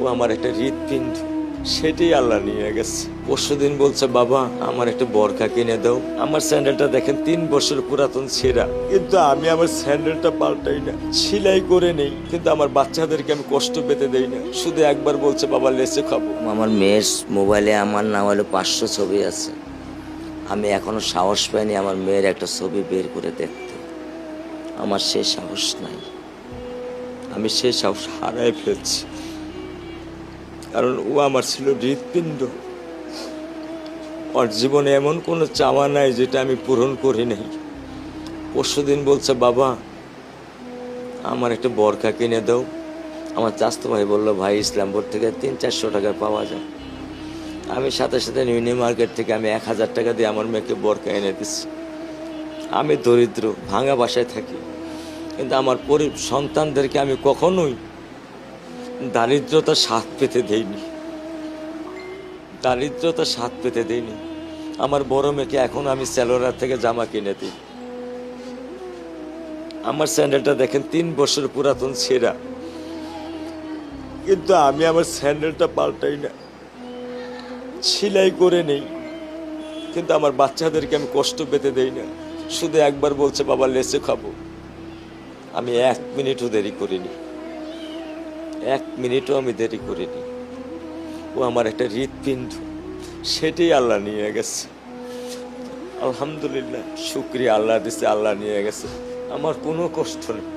ও আমার একটা হৃৎপিণ্ড, সেটাই আল্লাহ নিয়ে গেছে। পরশুদিন বলছে, বাবা আমার একটা বরখা কিনে দাও। আমার স্যান্ডেলটা দেখেন 3 বছর পুরাতন ছেঁড়া, কিন্তু আমি আমার স্যান্ডেলটা পাল্টাই না, সেলাই করে নেই, কিন্তু আমার বাচ্চাদেরকে আমি কষ্ট পেতে দেই না। শুধু একবার বলছে, বাবা লেচে খাবো। আমার মেয়ের মোবাইলে আমার না হলে 500 ছবি আছে। আমি এখনো সাহস পাইনি আমার মেয়ের একটা ছবি বের করে দেখতে। আমার সে সাহস নাই। আমি সেই সাহস হারাই ফেলছি, কারণ ও আমার ছিল হৃৎপিণ্ড। ওর জীবনে এমন কোনো চাওয়া নাই যেটা আমি পূরণ করি নাই। পরশুদিন বলছে, বাবা আমার একটা বরখা কিনে দাও। আমার চাচতো ভাই বললো, ভাই ইসলামপুর থেকে 300-400 টাকায় পাওয়া যায়। আমি সাথে সাথে মিনি মার্কেট থেকে আমি 1000 টাকা দিয়ে আমার মেয়েকে বরখা এনে দিচ্ছি। আমি দরিদ্র, ভাঙা বাসায় থাকি, কিন্তু আমার সন্তানদেরকে আমি কখনোই দারিদ্রতার স্বাদ পেতে দেইনি। দারিদ্রতার স্বাদ পেতে দেইনি। আমার বড় মেয়েকে এখন আমি সেলোরার থেকে জামা কিনে দিই। আমার স্যান্ডেলটা দেখেন 3 বছর পুরাতন ছেঁড়া, কিন্তু আমি আমার স্যান্ডেলটা পাল্টাই না, সেলাই করে নেই, কিন্তু আমার বাচ্চাদেরকে আমি কষ্ট পেতে দেই না। শুধু একবার বলছে, বাবা লেচে খাবো। আমি 1 মিনিটও দেরি করিনি, 1 মিনিটও আমি দেরি করিনি। ও আমার একটা হৃৎপিণ্ড, সেটাই আল্লাহ নিয়ে গেছে। আলহামদুলিল্লাহ, শুকরিয়া, আল্লাহ দিছে, আল্লাহ নিয়ে গেছে। আমার কোনো কষ্ট নেই।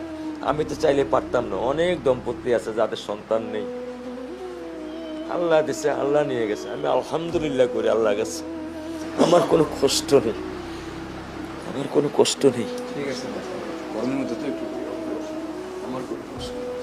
আমি তো চাইলে পারতাম না। অনেক দম্পতি আছে যাদের সন্তান নেই, আল্লাহ দিছে, আল্লাহ নিয়ে গেছে। আমি আলহামদুলিল্লাহ করি আল্লাহ গেছে। আমার কোনো কষ্ট নেই, আমার কোনো কষ্ট নেই। ঠিক আছে, গরমের মধ্যে তো একটু আমার কোনো কষ্ট নেই।